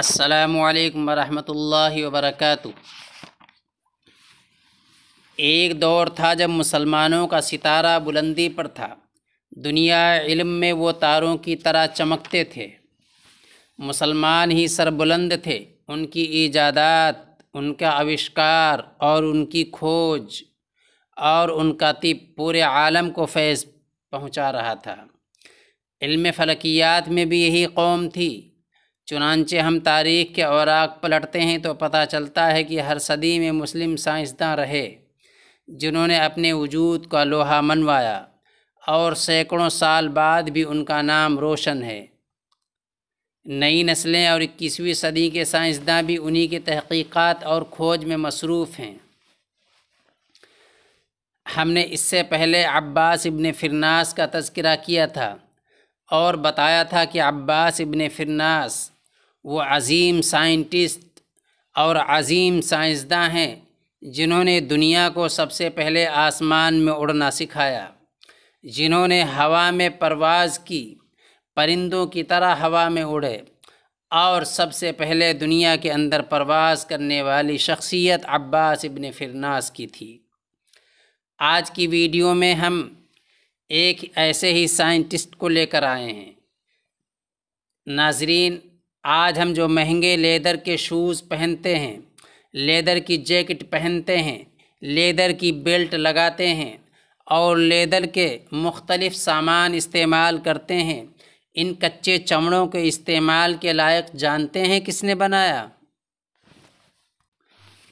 السلام علیکم ورحمۃ اللہ وبرکاتہ۔ ایک دور تھا جب مسلمانوں کا ستارہ بلندی پر تھا۔ دنیا علم میں وہ تاروں کی طرح چمکتے تھے۔ مسلمان ہی سربلند تھے۔ ان کی ایجادات، ان کا آوشکار اور ان کی کھوج اور ان کا طب پورے عالم کو فیض پہنچا رہا تھا۔ علم فلکیات میں بھی یہی قوم تھی۔ چنانچہ ہم تاریخ کے اوراق پلٹتے ہیں تو پتہ چلتا ہے کہ ہر صدی میں مسلم سائنسداں رہے جنہوں نے اپنے وجود کا لوہا منوایا، اور سینکڑوں سال بعد بھی ان کا نام روشن ہے۔ نئی نسلیں اور 21ویں صدی کے سائنسداں بھی انہی کی تحقیقات اور کھوج میں مصروف ہیں۔ ہم نے اس سے پہلے عباس ابن فرناس کا تذکرہ کیا تھا اور بتایا تھا کہ عباس ابن فرناس وہ عظیم سائنٹسٹ اور عظیم سائنسداں ہیں جنہوں نے دنیا کو سب سے پہلے آسمان میں اڑنا سکھایا، جنہوں نے ہوا میں پرواز کی، پرندوں کی طرح ہوا میں اڑے، اور سب سے پہلے دنیا کے اندر پرواز کرنے والی شخصیت عباس ابن فرناس کی تھی۔ آج کی ویڈیو میں ہم ایک ایسے ہی سائنٹسٹ کو لے کر آئے ہیں۔ ناظرین، آج ہم جو مہنگے لیدر کے شوز پہنتے ہیں، لیدر کی جیکٹ پہنتے ہیں، لیدر کی بیلٹ لگاتے ہیں اور لیدر کے مختلف سامان استعمال کرتے ہیں، ان کچے چمڑوں کے استعمال کے لائق جانتے ہیں کس نے بنایا؟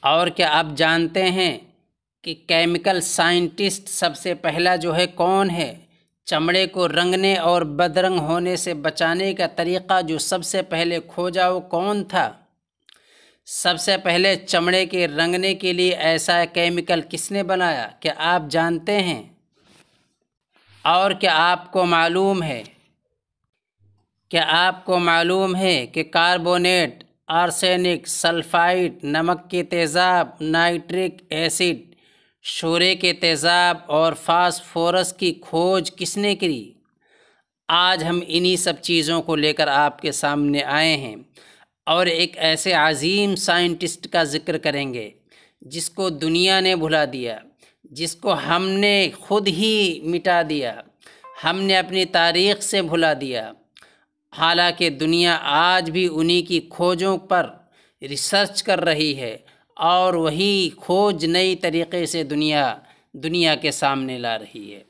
اور کیا آپ جانتے ہیں کہ کیمیکل سائنٹسٹ سب سے پہلا جو ہے کون ہے؟ چمڑے کو رنگنے اور بدرنگ ہونے سے بچانے کا طریقہ جو سب سے پہلے کھوجا وہ کون تھا؟ سب سے پہلے چمڑے کے رنگنے کے لیے ایسا کیمیکل کس نے بنایا؟ کیا آپ جانتے ہیں؟ اور کیا آپ کو معلوم ہے کہ کاربونیٹ، آرسینک، سلفائڈ، نمک کے تیزاب، نائٹرک ایسڈ، شورے کے تیزاب اور فاسفورس کی کھوج کس نے کی؟ آج ہم انہی سب چیزوں کو لے کر آپ کے سامنے آئے ہیں اور ایک ایسے عظیم سائنٹسٹ کا ذکر کریں گے جس کو دنیا نے بھلا دیا، جس کو ہم نے خود ہی مٹا دیا، ہم نے اپنی تاریخ سے بھلا دیا، حالانکہ دنیا آج بھی انہی کی کھوجوں پر ریسرچ کر رہی ہے اور وہی کھوج نئی طریقے سے دنیا کے سامنے لا رہی ہے۔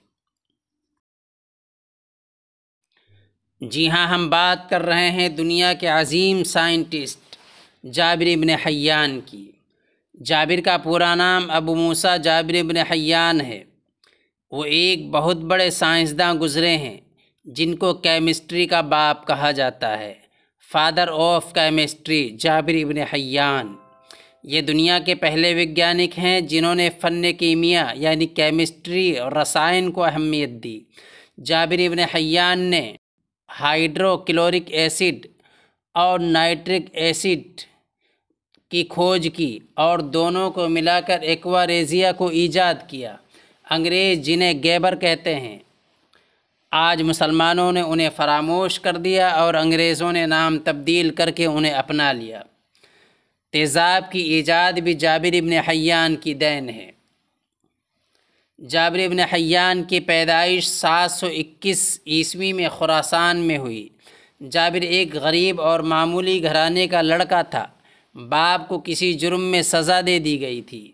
جی ہاں، ہم بات کر رہے ہیں دنیا کے عظیم سائنٹسٹ جابر ابن حیان کی۔ جابر کا پورا نام ابو موسیٰ جابر ابن حیان ہے۔ وہ ایک بہت بڑے سائنسداں گزرے ہیں جن کو کیمسٹری کا باپ کہا جاتا ہے، فادر آف کیمسٹری، جابر ابن حیان۔ یہ دنیا کے پہلے ویگیانک ہیں جنہوں نے فن کیمیا یعنی کیمسٹری اور رسائن کو اہمیت دی۔ جابر ابن حیان نے ہائیڈرو کلورک ایسڈ اور نائٹرک ایسڈ کی کھوج کی اور دونوں کو ملا کر ایکواریزیا کو ایجاد کیا، انگریز جنہیں گیبر کہتے ہیں۔ آج مسلمانوں نے انہیں فراموش کر دیا اور انگریزوں نے نام تبدیل کر کے انہیں اپنا لیا۔ تیزاب کی ایجاد بھی جابر ابن حیان کی دین ہے۔ جابر ابن حیان کی پیدائش 721 عیسوی میں خراسان میں ہوئی۔ جابر ایک غریب اور معمولی گھرانے کا لڑکا تھا۔ باپ کو کسی جرم میں سزا دے دی گئی تھی۔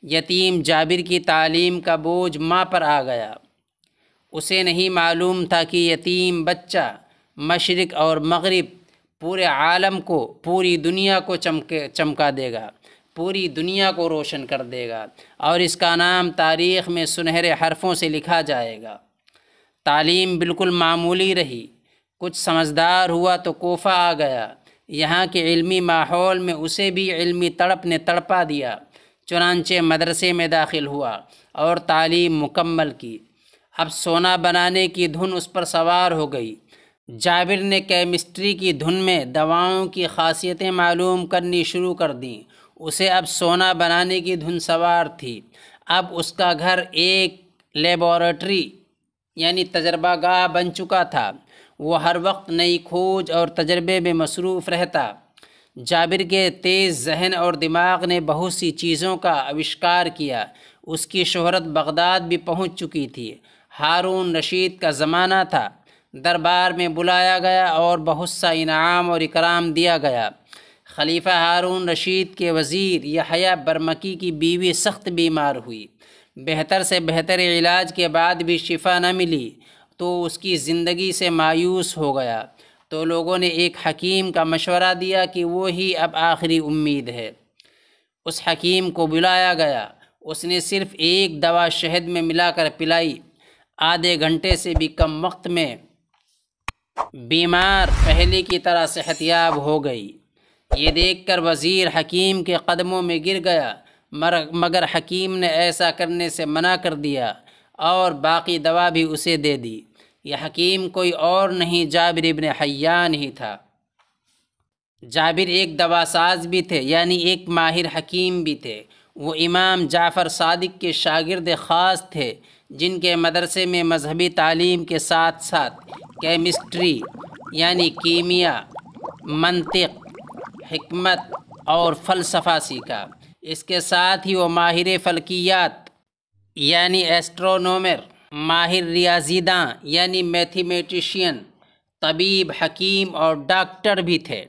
یتیم جابر کی تعلیم کا بوجھ ماں پر آ گیا۔ اسے نہیں معلوم تھا کہ یتیم بچہ مشرق اور مغرب پورے عالم کو، پوری دنیا کو چمکا دے گا، پوری دنیا کو روشن کر دے گا اور اس کا نام تاریخ میں سنہرے حرفوں سے لکھا جائے گا۔ تعلیم بالکل معمولی رہی۔ کچھ سمجھدار ہوا تو کوفہ آ گیا۔ یہاں کے علمی ماحول میں اسے بھی علمی تڑپ نے تڑپا دیا۔ چنانچہ مدرسے میں داخل ہوا اور تعلیم مکمل کی۔ اب سونا بنانے کی دھن اس پر سوار ہو گئی۔ جابر نے کیمسٹری کی دھن میں دواؤں کی خاصیتیں معلوم کرنی شروع کر دیں۔ اسے اب سونا بنانے کی دھن سوار تھی۔ اب اس کا گھر ایک لیبارٹری یعنی تجربہ گاہ بن چکا تھا۔ وہ ہر وقت نئی کھوج اور تجربے میں مصروف رہتا۔ جابر کے تیز ذہن اور دماغ نے بہت سی چیزوں کا آوشکار کیا۔ اس کی شہرت بغداد بھی پہنچ چکی تھی۔ ہارون رشید کا زمانہ تھا۔ دربار میں بلایا گیا اور بہت سا انعام اور اکرام دیا گیا۔ خلیفہ ہارون رشید کے وزیر یحییٰ برمکی کی بیوی سخت بیمار ہوئی۔ بہتر سے بہتر علاج کے بعد بھی شفا نہ ملی تو اس کی زندگی سے مایوس ہو گیا۔ تو لوگوں نے ایک حکیم کا مشورہ دیا کہ وہی اب آخری امید ہے۔ اس حکیم کو بلایا گیا۔ اس نے صرف ایک دوا شہد میں ملا کر پلائی۔ آدھے گھنٹے سے بھی کم وقت میں بیمار پہلے کی طرح صحتیاب ہو گئی۔ یہ دیکھ کر وزیر حکیم کے قدموں میں گر گیا، مگر حکیم نے ایسا کرنے سے منع کر دیا اور باقی دوا بھی اسے دے دی۔ یہ حکیم کوئی اور نہیں جابر ابن حیان ہی تھا۔ جابر ایک دوا ساز بھی تھے، یعنی ایک ماہر حکیم بھی تھے۔ وہ امام جعفر صادق کے شاگرد خاص تھے، جن کے مدرسے میں مذہبی تعلیم کے ساتھ ساتھ کیمسٹری یعنی کیمیا، منطق، حکمت اور فلسفہ سیکھا۔ اس کے ساتھ ہی وہ ماہر فلکیات یعنی ایسٹرونومر، ماہر ریاضی داں یعنی میتھمیٹیشین، طبیب، حکیم اور ڈاکٹر بھی تھے۔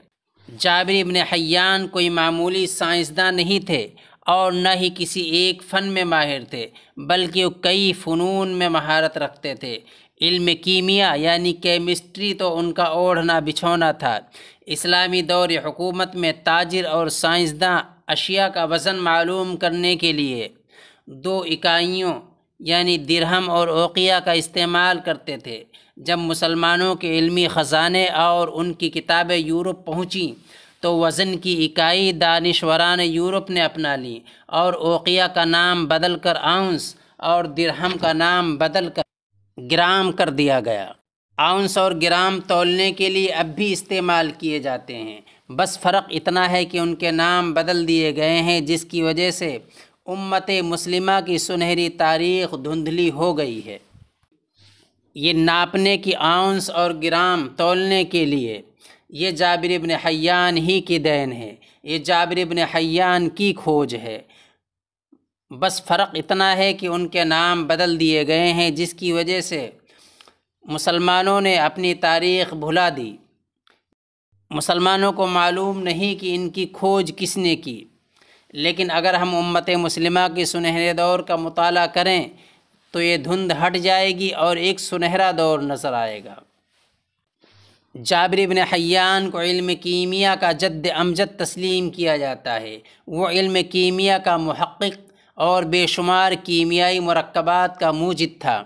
جابر ابن حیان کوئی معمولی سائنسداں نہیں تھے اور نہ ہی کسی ایک فن میں ماہر تھے، بلکہ وہ کئی فنون میں مہارت رکھتے تھے۔ علم کیمیا یعنی کیمسٹری تو ان کا اوڑھنا بچھونا تھا۔ اسلامی دور حکومت میں تاجر اور سائنسداں اشیاء کا وزن معلوم کرنے کے لیے 2 اکائیوں یعنی درہم اور اوقیہ کا استعمال کرتے تھے۔ جب مسلمانوں کے علمی خزانے اور ان کی کتابیں یورپ پہنچیں تو وزن کی اکائی دانشوران یورپ نے اپنا لی اور اوقیہ کا نام بدل کر آؤنس اور درہم کا نام بدل کر گرام کر دیا گیا۔ آؤنس اور گرام تولنے کے لیے اب بھی استعمال کیے جاتے ہیں، بس فرق اتنا ہے کہ ان کے نام بدل دیے گئے ہیں، جس کی وجہ سے امت مسلمہ کی سنہری تاریخ دھندلی ہو گئی ہے۔ یہ ناپنے کی آؤنس اور گرام تولنے کے لیے یہ جابر ابن حیان ہی کی دین ہے، یہ جابر ابن حیان کی کھوج ہے۔ بس فرق اتنا ہے کہ ان کے نام بدل دیے گئے ہیں، جس کی وجہ سے مسلمانوں نے اپنی تاریخ بھلا دی۔ مسلمانوں کو معلوم نہیں کہ ان کی کھوج کس نے کی، لیکن اگر ہم امت مسلمہ کے سنہرے دور کا مطالعہ کریں تو یہ دھند ہٹ جائے گی اور ایک سنہرا دور نظر آئے گا۔ جابر ابن حیان کو علم کیمیا کا جد امجد تسلیم کیا جاتا ہے۔ وہ علم کیمیا کا محقق اور بے شمار کیمیائی مرکبات کا موجد تھا۔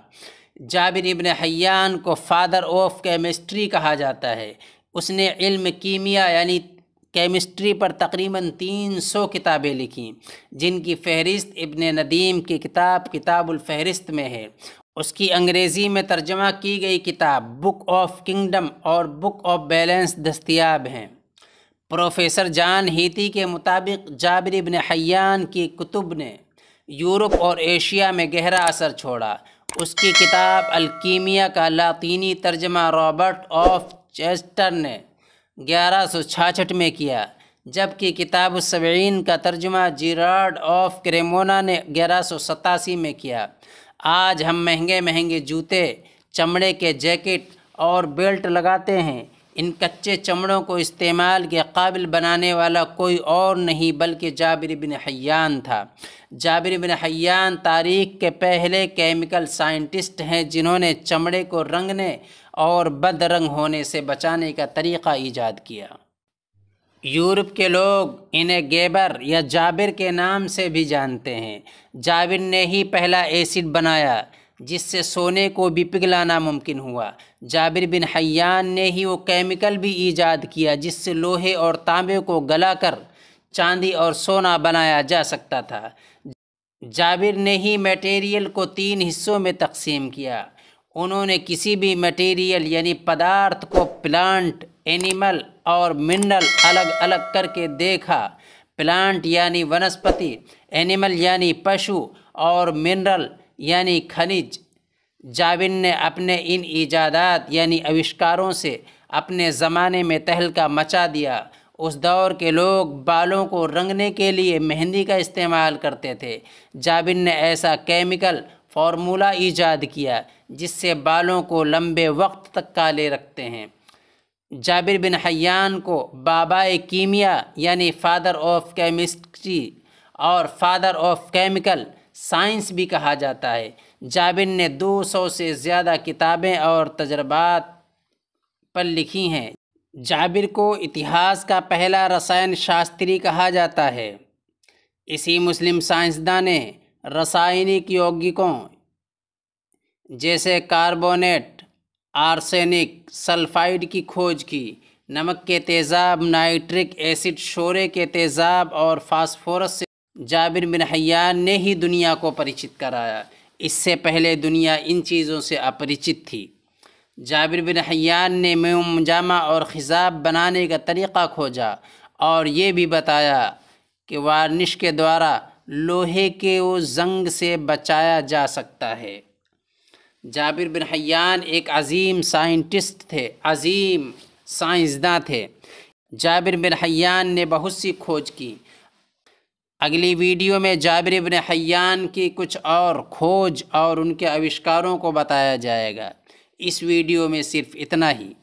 جابر ابن حیان کو فادر آف کیمسٹری کہا جاتا ہے۔ اس نے علم کیمیا یعنی کیمسٹری پر تقریباً 300 کتابیں لکھیں، جن کی فہرست ابن ندیم کی کتاب الفہرست میں ہے۔ اس کی انگریزی میں ترجمہ کی گئی کتاب بک آف کنگڈم اور بک آف بیلنس دستیاب ہیں۔ پروفیسر جان ہیتی کے مطابق جابر ابن حیان کی کتب نے یورپ اور ایشیا میں گہرا اثر چھوڑا۔ اس کی کتاب الکیمیا کا لاطینی ترجمہ رابرٹ آف چیسٹر نے 1166 میں کیا، جبکہ کتاب السبعین کا ترجمہ جیرارڈ آف کریمونا نے 1187 میں کیا۔ آج ہم مہنگے مہنگے جوتے، چمڑے کے جیکٹ اور بیلٹ لگاتے ہیں۔ ان کچے چمڑوں کو استعمال کے قابل بنانے والا کوئی اور نہیں بلکہ جابر بن حیان تھا۔ جابر بن حیان تاریخ کے پہلے کیمیکل سائنٹسٹ ہیں جنہوں نے چمڑے کو رنگنے اور بد رنگ ہونے سے بچانے کا طریقہ ایجاد کیا۔ یورپ کے لوگ انہیں گیبر یا جابر کے نام سے بھی جانتے ہیں۔ جابر نے ہی پہلا ایسڈ بنایا جس سے سونے کو بھی پگھلانا ممکن ہوا۔ جابر بن حیان نے ہی وہ کیمیکل بھی ایجاد کیا جس سے لوہے اور تانبے کو گلا کر چاندی اور سونا بنایا جا سکتا تھا۔ جابر نے ہی میٹیریل کو 3 حصوں میں تقسیم کیا۔ انہوں نے کسی بھی میٹیریل یعنی پدارتھ کو پلانٹ، اینیمل اور منرل الگ الگ کر کے دیکھا۔ پلانٹ یعنی ونسپتی، اینیمل یعنی پشو اور منرل یعنی خنج۔ جابر نے اپنے ان ایجادات یعنی آوشکاروں سے اپنے زمانے میں تہلکہ مچا دیا۔ اس دور کے لوگ بالوں کو رنگنے کے لیے مہندی کا استعمال کرتے تھے۔ جابر نے ایسا کیمیکل فارمولہ ایجاد کیا جس سے بالوں کو لمبے وقت تک کالے رکھتے ہیں۔ جابر بن حیان کو بابائے کیمیا یعنی فادر آف کیمسٹری اور فادر آف کیمیکل سائنس بھی کہا جاتا ہے۔ جابر نے 200 سے زیادہ کتابیں اور تجربات پر لکھی ہیں۔ جابر کو اتہاس کا پہلا رسائن شاستری کہا جاتا ہے۔ اسی مسلم سائنسداں نے رسائنک یوگکوں جیسے کاربونیٹ، آرسینک، سلفائڈ کی کھوج کی۔ نمک کے تیزاب، نائٹرک ایسڈ، شورے کے تیزاب اور فاسفورس سے جابر بن حیان نے ہی دنیا کو پریچت کرایا۔ اس سے پہلے دنیا ان چیزوں سے اپریچت تھی۔ جابر بن حیان نے موم جامہ اور خضاب بنانے کا طریقہ کھوجا اور یہ بھی بتایا کہ وارنش کے دوارا لوہے کے زنگ سے بچایا جا سکتا ہے۔ جابر بن حیان ایک عظیم سائنٹسٹ تھے، عظیم سائنسداں تھے۔ جابر بن حیان نے بہت سی کھوج کی۔ اگلی ویڈیو میں جابر بن حیان کی کچھ اور کھوج اور ان کے آوشکاروں کو بتایا جائے گا۔ اس ویڈیو میں صرف اتنا ہی۔